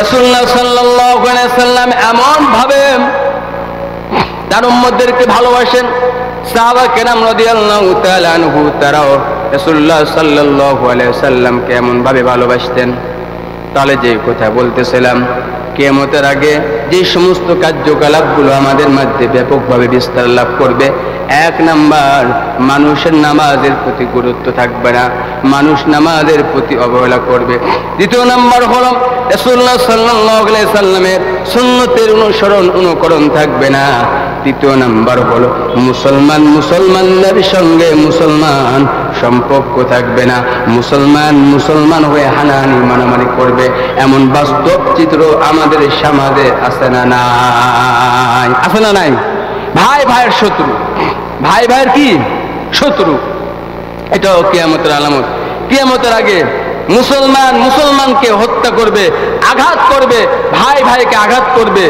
রাসূলুল্লাহ সাল্লাল্লাহু আলাইহি সাল্লাম এমন ভাবে তার উম্মতদেরকে ভালোবাসেন, সাহাবা কেরাম রাদিয়াল্লাহু তাআলা আনহু তারাও রাসূলুল্লাহ সাল্লাল্লাহু আলাইহি সাল্লামকে এমন ভাবে ভালোবাসতেন। তাহলে যে কথা বলতেছিলাম, কিয়ামতের আগে যে সমস্ত কার্যকলাপগুলো আমাদের মধ্যে ব্যাপকভাবে বিস্তার লাভ করবে, এক নাম্বার, মানুষের নামাজের প্রতি গুরুত্ব থাকবে না, মানুষ নামাজের প্রতি অবহেলা করবে। দ্বিতীয় নাম্বার হলো রাসূলুল্লাহ সাল্লাল্লাহু আলাইহি সাল্লামের সুন্নতের অনুকরণ থাকবে না। তৃতীয় নাম্বার হলো মুসলমানদের সঙ্গে মুসলমান সম্পর্ক থাকবে না, মুসলমান হয়ে হানাহানি মারামারি করবে, এমন বাস্তব চিত্র আমাদের সমাজে আছে না নাই? আছে না নাই? ভাই ভাইয়ের শত্রু, ভাই ভাইয়ের কি শত্রু, এটাও কিয়ামতের আলামত। কিয়ামতের আগে মুসলমানকে হত্যা করবে, আঘাত করবে, ভাই ভাইকে আঘাত করবে,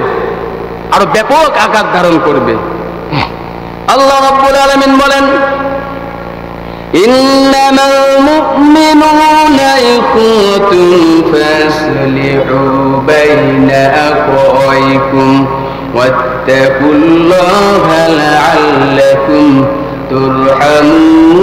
আরো ব্যাপক আঘাত ধারণ করবে। আল্লাহ রাব্বুল আলামিন বলেন, ইন্নামাল মুমিনুনা ইখওয়াতুন ফাসলিহু বাইনা আখাওয়িকুম ওয়াত্তাকুল্লাহা লাআল্লাকুম তুরহামুন।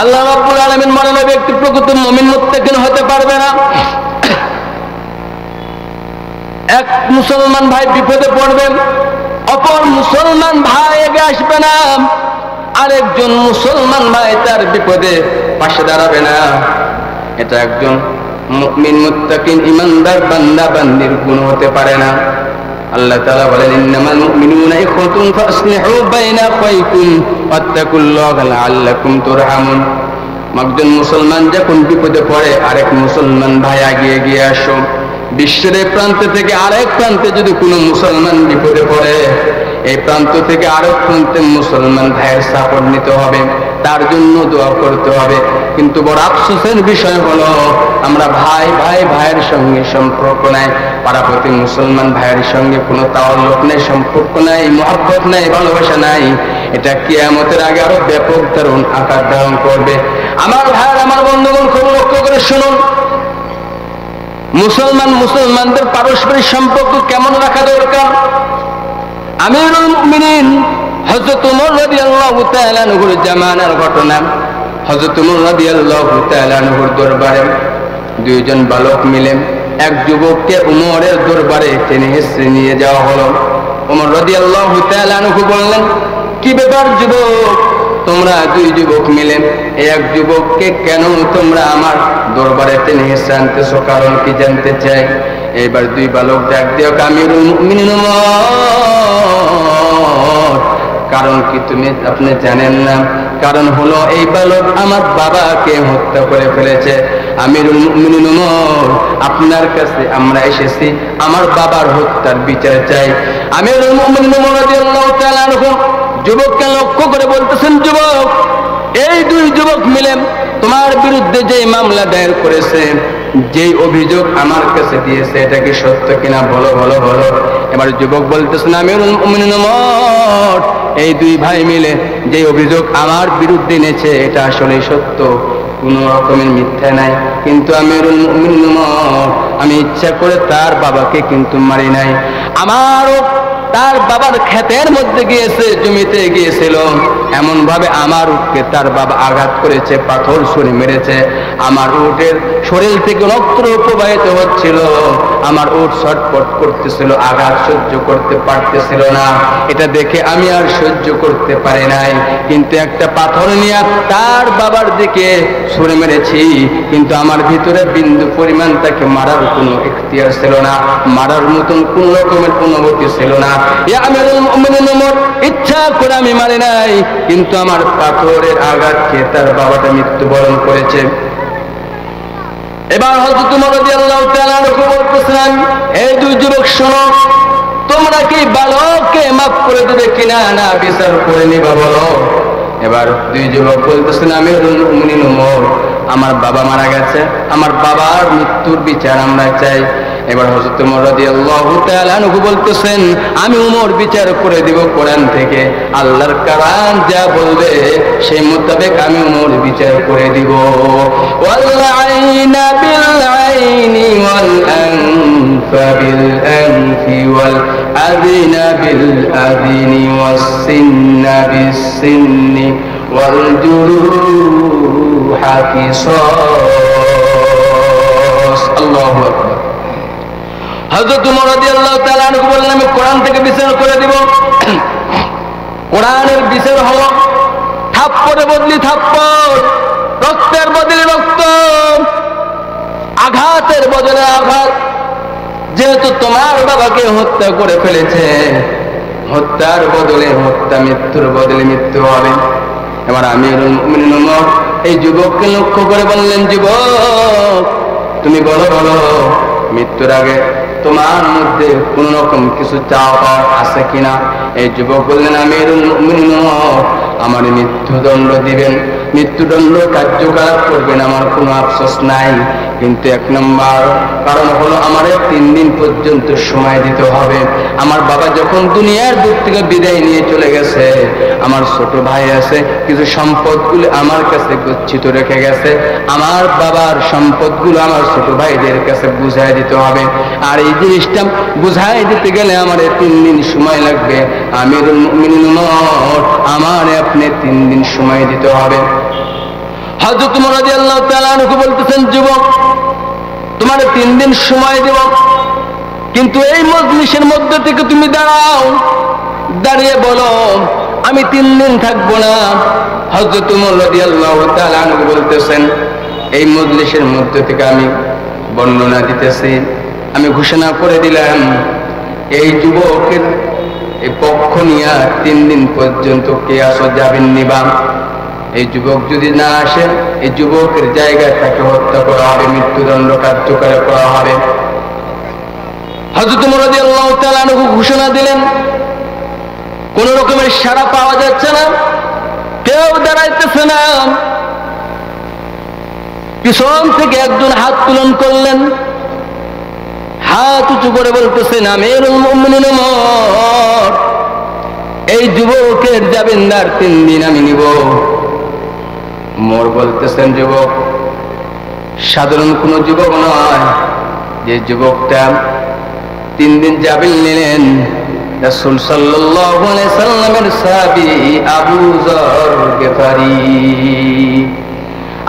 আল্লাহ রাব্বুল আলামিন বলেন, ওই ব্যক্তি প্রকৃত মুমিন মুত্তাকিন হতে পারবে না। এক মুসলমান ভাই বিপদে পড়বে, অপর মুসলমান ভাই এগিয়ে আসবে না, আরেকজন মুসলমান ভাই তার বিপদে পাশে দাঁড়াবে না। এটা একজন মুমিন মুত্তাকিন ইমানদার বান্দা বান্দির গুণ হতে পারে না। আল্লাহ তাআলা বলেন, ইন্নামাল মুমিনুনা ইখওয়াতুন ফাসলিহু বাইনা আখাওয়িকুম ওয়াত্তাকুল্লাহা লাআল্লাকুম তুরহামুন। একজন মুসলমান যখন বিপদে পড়ে, আরেক মুসলমান ভাই এগিয়ে আসো। বিশ্বের এই প্রান্ত থেকে আরেক প্রান্তে যদি কোনো মুসলমান বিপদে পড়ে, এই প্রান্ত থেকে আরেক প্রান্তে মুসলমান ভাইয়ের সাপোর্ট নিতে হবে, তার জন্য দোয়া করতে হবে। কিন্তু বড় আফসোসের বিষয় হলো, আমরা ভাইয়ের সঙ্গে সম্পর্ক নাই, পাড়াপতি মুসলমান ভাইয়ের সঙ্গে কোনো তাআল্লুক নেই, সম্পর্ক নাই, মহব্বত নাই, ভালোবাসা নাই। এটা কিয়ামতের আগে আরো ব্যাপক দারুণ আকার ধারণ করবে। আমার ভাইয়ের, আমার বন্ধুগণ, খুব লক্ষ্য করে শুনুন, মুসলমানদের পারস্পরিক সম্পর্ক কেমন রাখা দরকার। আমিরুল মুমিনিন হযরত ওমর রাদিয়াল্লাহু তাআলা আনহুর জামানার ঘটনা। হযরত ওমর রাদিয়াল্লাহু তাআলা আনহুর দরবারে দুইজন বালক মিলে এক যুবককে ওমরের দরবারে টেনে হিঁচড়ে নিয়ে যাওয়া হলো। ওমর রাদিয়াল্লাহু তাআলা আনহু বললেন, কি ব্যাপার যুবক, তোমরা দুই যুবক মিলে এক যুবককে কেন তোমরা আমার দরবারে টেনে হিঁচড়ে আনতেছো, কারণ কি জানতে চাই। এবার দুই বালক ডাক দিও, আমিরুল মুমিনিন ওমর, কারণ কি আপনি জানেন না? কারণ হলো এই বালক আমার বাবাকে হত্যা করে ফেলেছে। আমিরুল মুমিনিন ওমর, আপনার কাছে আমরা এসেছি আমার বাবার হত্যার বিচার চাই। আমিরুল মুমিনিন ওমর রাদিয়াল্লাহু তাআলা আনহু যুবককে লক্ষ্য করে বলতেছেন, যুবক, এই দুই যুবক মিলে তোমার বিরুদ্ধে যে মামলা দায়ের করেছে, যে অভিযোগ আমার কাছে দিয়েছে, এটা কি সত্য কিনা বলো বলো বলো। এবার যুবক বলতেছেন, আমিরুল মুমিনিন ওমর, এই দুই ভাই মিলে যে অভিযোগ আমার বিরুদ্ধে এনেছে, এটা আসলে সত্য, কোনো রকমের মিথ্যা নাই। কিন্তু আমিরুল মুমিনিন ওমর, আমি ইচ্ছা করে তার বাবাকে কিন্তু মারি নাই। আমারও তার বাবার ক্ষেতের মধ্যে গিয়েছে, জমিতে গিয়েছিল, এমন ভাবে আমার উটকে তার বাবা আঘাত করেছে, পাথর ছুঁড়ে মেরেছে, আমার উটের শরীর থেকে রক্ত প্রবাহিত হচ্ছিল, আমার উট ছটফট করতেছিল, আঘাত সহ্য করতে পারতেছিল না। এটা দেখে আমি আর সহ্য করতে পারি নাই, কিন্তু একটা পাথর নিয়ে তার বাবার দিকে ছুঁড়ে মেরেছি, কিন্তু আমার ভিতরে বিন্দু পরিমাণ তাকে মারার কোনো ইখতিয়ার ছিল না, মারার মতন কোন রকমের অনুভূতি ছিল না। আমিরুল মুমিনিন ওমর, ইচ্ছা করে আমি মারি নাই, কিন্তু আমার পাথরের আঘাত খেয়ে তার বাবাটা মৃত্যুবরণ করেছে। এবার হযরত ওমর রাদিয়াল্লাহু তাআলা আনহু বলতেছেন, এই দুই যুবক শোনো, তোমরা কি বালককে মাফ করে দেবে কিনা, না বিচার করে নিবা বলো। এবার দুই যুবক বলতেছেন, আমিরুল মুমিনিন ওমর, আমার বাবা মারা গেছে, আমার বাবার মৃত্যুর বিচার আমরা চাই। এবার হযরত ওমর রাদিয়াল্লাহু তাআলা আনহু বলতেছেন, আমি ওমর বিচার করে দিব কোরআন থেকে, আল্লাহর কোরআন যা বলবে সেই মোতাবেক আমি ওমর বিচার করে দিব। ওয়াল আইনা বিল আইনি ওয়াল আনফা বিল আনফি ওয়াল আযিনা বিল আযিনি ওয়াস সিন্না বিস সিন্নি ওয়াল জুরুহা কিসাস। আল্লাহু আকবার। হযরত ওমর রাদিয়াল্লাহু তাআলা আনহু বললেন, আমি কোরআন থেকে বিচার করে দিব। কোরআনের বিচার হলো থাপ্পড়ের বদলে থাপ্পড়, রক্তের বদলে রক্ত, আঘাতের বদলে আঘাত। যেহেতু তোমার বাবাকে হত্যা করে ফেলেছে, হত্যার বদলে হত্যা, মৃত্যুর বদলে মৃত্যু হবে। এবার আমিরুল মুমিনিন ওমর এই যুবককে লক্ষ্য করে বললেন, যুবক তুমি বলো মৃত্যুর আগে তোমার মধ্যে কোন রকম কিছু চাওয়া আছে কিনা? এই যুবক বললেন, আমিরুল মুমিনিন ওমর আমার মৃত্যুদণ্ড দিবেন, মৃত্যুদণ্ড কার্যকর করবেন, আমার কোনো আফসোস নাই। কিন্তু এক নম্বর কারণ হলো আমার 3 দিন পর্যন্ত সময় দিতে হবে। আমার বাবা যখন দুনিয়ার বুক থেকে বিদায় নিয়ে চলে গেছে, আমার ছোট ভাই আছে, কিছু সম্পদগুলো আমার কাছে গচ্ছিত রেখে গেছে। আমার বাবার সম্পদগুলো আমার ছোট ভাইদের কাছে বুঝাই দিতে হবে। আর এই জিনিসটা বুঝাই দিতে গেলে আমার 3 দিন সময় লাগবে। আমিরুল মুমিনিন ওমর আমার আপনি 3 দিন সময় দিতে হবে। হযরত ওমর রাদিয়াল্লাহু তাআলা আনহু বলতেছেন, যুবক তোমার 3 দিন সময় দেব, কিন্তু এই মজলিসের মধ্যে থেকে তুমি দাঁড়াও, দাঁড়িয়ে বলো আমি 3 দিন থাকবো না। হযরত ওমর রাদিয়াল্লাহু তাআলা আনহু বলতেছেন, এই মজলিসের মধ্যে থেকে আমি বর্ণনা দিতেছি, আমি ঘোষণা করে দিলাম এই যুবকের এই পক্ষ নিয়ে 3 দিন পর্যন্ত কে আসো যাবেন নিবা। এই যুবক যদি না আসে, এই যুবকের জায়গায় তাকে হত্যা করা হবে, মৃত্যুদণ্ড কার্যকর করা হবে। হযরত ওমর রাদিয়াল্লাহু তাআলা আনহু ঘোষণা দিলেন, কোন রকমের সাড়া পাওয়া যাচ্ছে না, কেউ দাঁড়াইতেছে না। পিছন থেকে একজন হাত তুলন করলেন, হাত উঁচু করে বলতেছেন, আমিরুল মুমিনিন ওমর এই যুবকের জামিনদার 3 দিন আমি নিব। ওমর বলতেছেন, যুবক সাধারণ কোন যুবক নয়, যে যুবকটা 3 দিন জামিন নিলেন রাসূল সাল্লাল্লাহু আলাইহি সাল্লামের সাহাবী আবু যর গিফারি।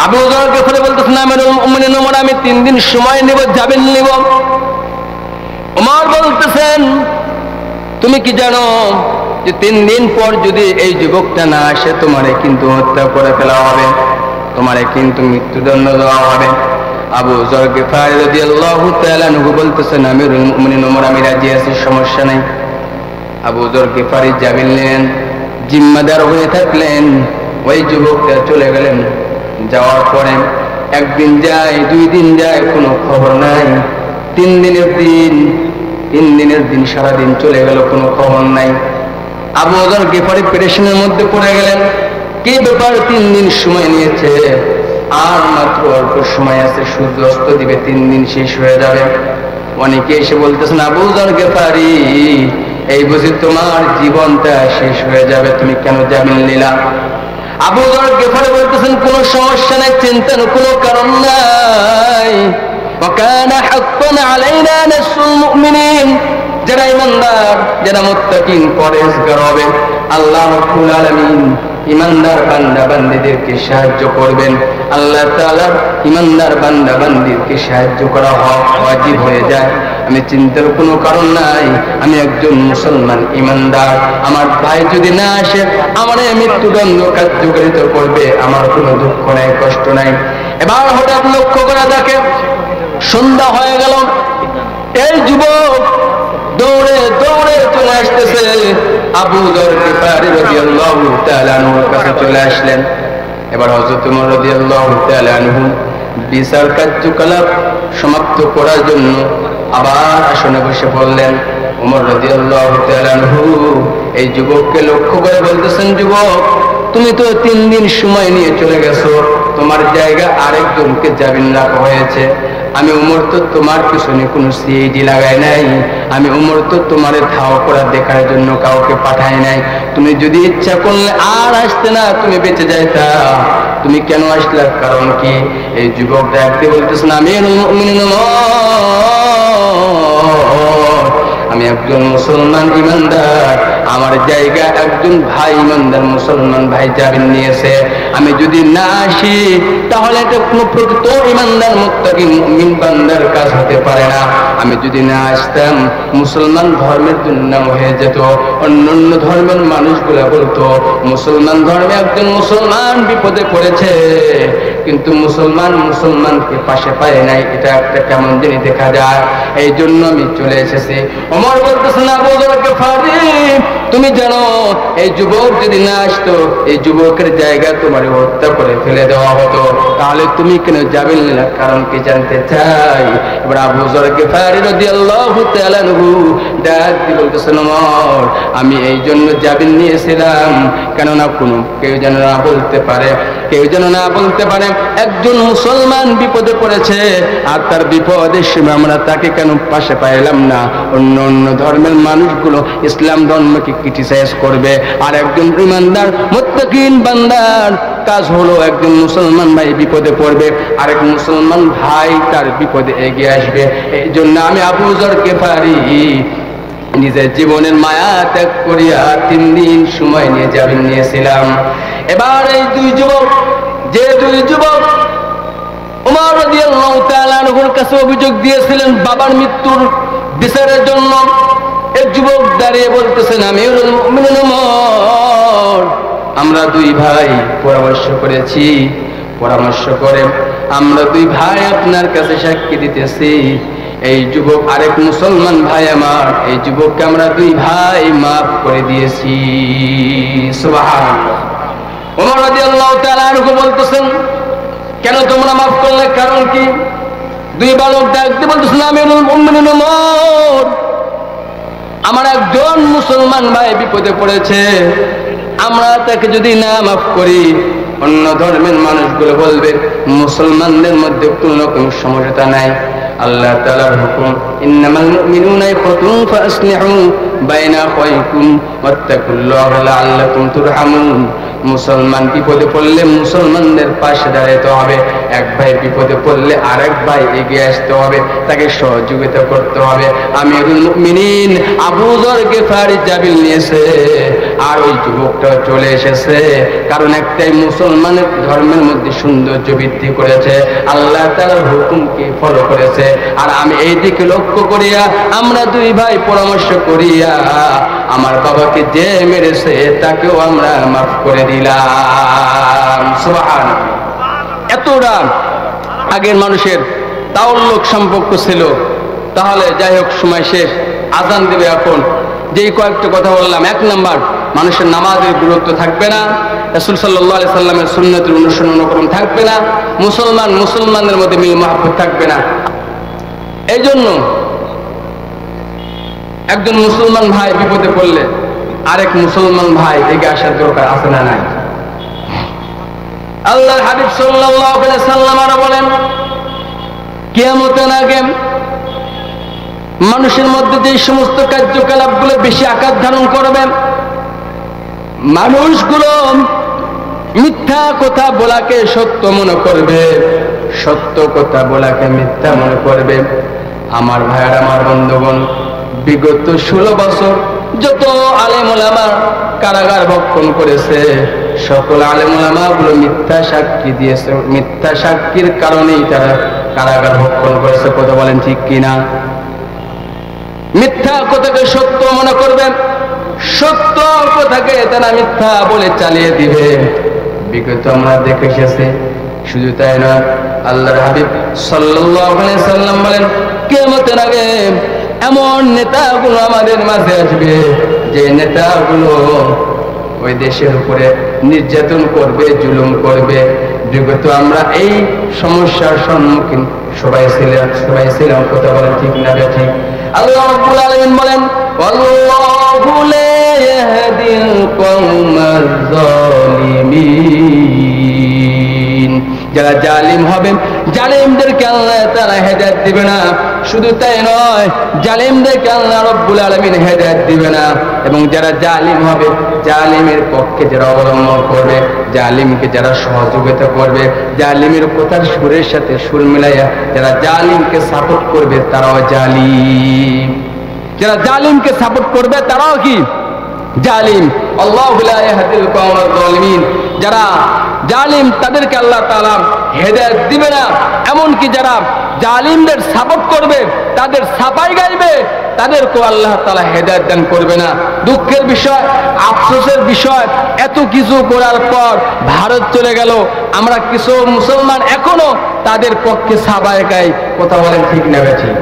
আবু যর গিফারি বলতেছেন, আমিরুল মুমিনিন ওমর আমি 3 দিন সময় নেব, জামিন নেব। ওমর বলতেছেন, তুমি কি জানো যে 3 দিন পর যদি এই যুবকটা না আসে তোমারে কিন্তু হত্যা করে ফেলা হবে, তোমারে কিন্তু মৃত্যুদণ্ড দেওয়া হবে। আবু যর গিফারি রাদিয়াল্লাহু তাআলা আনহু বলতেছেন, আমিরুল মুমিনিন ওমর আমি রাজি আছি, সমস্যা নাই। আবু যর গিফারি জামিন নিলেন, জিম্মাদার হয়ে থাকলেন। ওই যুবকটা চলে গেলেন। যাওয়ার পরে 1 দিন যায়, 2 দিন যায়, কোনো খবর নাই। 3 দিনের দিন সারাদিন চলে গেল, কোনো খবর নাই। আবু যর গিফারি পেরেশানির মধ্যে পড়ে গেলেন, কি ব্যাপার 3 দিন সময় নিয়েছে, আর মাত্র অল্প সময় আছে, সূর্য অস্ত দিবে, 3 দিন শেষ হয়ে যাবে। অনেকে এসে বলতেছেন, আবু যর গিফারি এই বুঝি তোমার জীবনটা শেষ হয়ে যাবে, তুমি কেন জামিন নিলা? আবু যর গিফারি বলতেছেন, কোনো সমস্যা নাই, চিন্তার কোনো কারণ নাই। وكان حقا علينا نصر المؤمنين যারা ইমানদার, যারা মুত্তাকিন পরহেজগার হবে, আল্লাহ রাব্বুল আলামিন ইমানদার বান্দা বান্দীদেরকে সাহায্য করবেন। আল্লাহ তাআলার ইমানদার বান্দা বান্দীদেরকে সাহায্য করা ওয়াজিব হয়ে যায়। আমি চিন্তার কোনো কারণ নাই, আমি একজন মুসলমান ইমানদার, আমার ভাই যদি না আসে আমার মৃত্যুদণ্ড কার্যকরিত করবে, আমার কোনো দুঃখ নাই, কষ্ট নাই। এবার হঠাৎ লক্ষ্য করে দেখে সন্ধ্যা হয়ে গেল। এই যুবক দৌড়ে দৌড়ে চলে আসতেছে, আবু যর গিফারি রাদিয়াল্লাহু তাআলা আনহুর কাছে চলে আসলেন। এবার হযরত ওমর রাদিয়াল্লাহু তাআলা আনহু বিচার কার্যকলাপ সমাপ্ত করার জন্য আবার আসনে বসে পড়লেন। ওমর রাদিয়াল্লাহু তাআলা আনহু এই যুবককে লক্ষ্য করে বলতেছেন, যুবক তুমি তো 3 দিন সময় নিয়ে চলে গেছো, তোমার জায়গা আরেকজনকে জামিন রাখা হয়েছে। আমি উমর তো তোমার পিছনে কোনো সিআইডি লাগাই নাই, আমি উমর তো তোমার ধাওয়া করা দেখার জন্য কাউকে পাঠাই নাই। তুমি যদি ইচ্ছা করলে আর আসতে না, তুমি বেঁচে যাইতা, তুমি কেন আসলে? কারণ কি? এই যুবক ডাকতে বলতেছেন, আমি একজন মুসলমান ইমানদার, আমার জায়গা একজন ভাই ইমানদার মুসলমান ভাই জামিন নিয়েছে, আমি যদি না আসি তাহলে এটা কোনো প্রকৃত ইমানদার মুত্তাকি মুমিন বান্দার কাজ হতে পারে না। আমি যদি না আসতাম মুসলমান ধর্মের দুর্নাম হয়ে যেত। অন্যান্য ধর্মের মানুষগুলা বলতো মুসলমান ধর্মে একজন মুসলমান বিপদে পড়েছে, কিন্তু মুসলমানকে পাশে পায় নাই, এটা একটা কেমন জিনিস দেখা যায়। এই জন্য আমি চলে এসেছি। ওমর বলতেছেন, আবু যর গফারি, তুমি জানো এই যুবক যদি না আসতো, এই যুবকের জায়গা তোমার হত্যা করে ফেলে দেওয়া হতো, তাহলে তুমি কেন জামিন নিলে? কারণ কি জানতে চাই? এবার আবু যর গফারি রাদিয়াল্লাহু তাআলা আনহু ডাক দিয়ে বলতেছেন, ওমর, আমি এই জন্য জামিন নিয়েছিলাম কেননা কেউ যেন না বলতে পারে একজন মুসলমান বিপদে পড়েছে, আর তার বিপদের সময় আমরা তাকে কেন পাশে পাইলাম না। অন্য ধর্মের মানুষগুলো ইসলাম ধর্মকে ক্রিটিসাইজ করবে, আর একজন ইমানদার মুত্তাকিন বান্দার কাজ হলো একজন মুসলমান ভাই বিপদে পড়বে, আরেক মুসলমান ভাই তার বিপদে এগিয়ে আসবে। এই জন্য আমি আবু যর গফারি নিজের জীবনের মায়া ত্যাগ করিয়া 3 দিন সময় নিয়ে জামিন নিয়েছিলাম। এবার এই দুই যুবক ওমর রাদিয়াল্লাহু তাআলা আনহুর কাছে অভিযোগ দিয়েছিলেন বাবার মৃত্যুর বিচারের জন্য, এক যুবক দাঁড়িয়ে বলতেছেন, আমিরুল মুমিনিন ওমর, আমরা দুই ভাই পরামর্শ করে আমরা দুই ভাই আপনার কাছে সাক্ষী দিতেছি। এই যুবক আরেক মুসলমান ভাই আমার, এই যুবককে আমরা দুই ভাই মাফ করে দিয়েছি। সুবহানাল্লাহ। ওমর রাদিয়াল্লাহু তাআলা আনহু বলতেছেন, কেন তোমরা মাফ করলে? কারণ কি? দুই বালক ডাক দিয়ে বলতেছেন, আমিরুল মুমিনিন ওমর, আমার একজন মুসলমান ভাই বিপদে পড়েছে, আমরা তাকে যদি না মাফ করি অন্য ধর্মের মানুষগুলো বলবে মুসলমানদের মধ্যে কোনো রকম সমঝোতা নাই। আল্লাহ তাআলার হুকুম, ইন্নামাল মুমিনুনা ইখওয়াতুন ফাসলিহু বাইনা আখাওয়িকুম ওয়াত্তাকুল্লাহা লাআল্লাকুম তুরহামুন। মুসলমান বিপদে পড়লে মুসলমানদের পাশে দাঁড়াতে হবে, এক ভাই বিপদে পড়লে আরেক ভাই এগিয়ে আসতে হবে, তাকে সহযোগিতা করতে হবে। আমিরুল মুমিনিন আবু যর গফারি জামিন নিয়েছে, আর ওই যুবকটা চলে এসেছে, কারণ একটাই মুসলমানের ধর্মের মধ্যে সৌন্দর্য বৃদ্ধি করেছে, আল্লাহ তাআলার হুকুমকে ফলো করেছে। আর আমি এই দিকে লক্ষ্য করিয়া আমরা দুই ভাই পরামর্শ করিয়া আমার বাবাকে যে মেরেছে তাকেও আমরা মাফ করে দিলাম। সুবহানাল্লাহ। এতটা আগের মানুষের তাওল্লুক সম্পর্ক ছিল। তাহলে যাই হোক, সময় শেষ, আজান দেবে এখন। যেই কয়েকটা কথা বললাম, 1 নাম্বার, মানুষের নামাজের গুরুত্ব থাকবে না, রাসূল সাল্লাল্লাহু আলাইহি সাল্লামের সুন্নতের অনুসরণ থাকবে না, মুসলমানদের মধ্যে মিল মহব্বত থাকবে না। এই জন্য একজন মুসলমান ভাই বিপদে পড়লে আরেক মুসলমান ভাই এগিয়ে আসার দরকার আছে না নাই? আল্লাহর হাবিব সাল্লাল্লাহু আলাইহি সাল্লাম আরো বলেন, কিয়ামতের আগে মানুষের মধ্যে যে সমস্ত কার্যকলাপগুলো বেশি আকার ধারণ করবে, মানুষগুলো মিথ্যা কথা বলাকে সত্য মনে করবে, সত্য কথা বলাকে মিথ্যা মনে করবে। আমার ভাইয়ের, আমার বন্ধুগণ, বিগত 16 বছর যত আলেম ওলামা কারাগার ভক্ষণ করেছে, সকল আলেম ওলামা গুলো মিথ্যা সাক্ষী দিয়েছে, মিথ্যা সাক্ষীর কারণেই তারা কারাগার ভক্ষণ করেছে। কথা বলেন ঠিক কিনা? মিথ্যা কথাকে সত্য মনে করবে, সত্য কথাকে তারা মিথ্যা বলে চালিয়ে দিবে। বিগত আমরা দেখে এসেছি। শুধু তাই না, আল্লাহর হাবিব সাল্লাল্লাহু আলাইহি সাল্লাম বলেন, কিয়ামতের আগে এমন নেতাগুলো আমাদের মাঝে আসবে, যে নেতাগুলো ওই দেশের উপরে নির্যাতন করবে, জুলুম করবে। বিগত আমরা এই সমস্যার সম্মুখীন সবাই ছিলাম। কথা বলেন ঠিক না ঠিক? আল্লাহ রাব্বুল আলামিন বলেন, আল্লাহু লা ইয়াহদিল কওমাজ জালিমিন। যারা জালিম হবে জালিমদেরকে আল্লাহ তাআলা হেদায়েত দিবে না। শুধু তাই নয়, জালিমদেরকে আল্লাহ রব্বুল আলামিন হেদায়েত দিবে না, এবং যারা জালিম হবে জালিমের পক্ষে যারা অবলম্বন করবে, জালিমকে যারা সহযোগিতা করবে, জালিমের কথার সুরের সাথে সুর মিলাইয়া যারা জালিমকে সাপোর্ট করবে তারাও জালিম। যারা জালিমকে সাপোর্ট করবে তারাও কি জালিম। আল্লাহু লা ইয়াহদিল কওমাল যালিমিন। যারা জালিম তাদেরকে আল্লাহ তাআলা হেদায়েত দিবে না। এমনকি যারা জালিমদের সাপোর্ট করবে, তাদের সাফাই গাইবে, তাদেরকেও আল্লাহ তাআলা হেদায়েত দান করবে না। দুঃখের বিষয়, আফসোসের বিষয়, এত কিছু করার পর ভারত চলে গেল, আমরা কিছু মুসলমান এখনো তাদের পক্ষে সাফাই গাই। কথা বলেন ঠিক না ঠিক?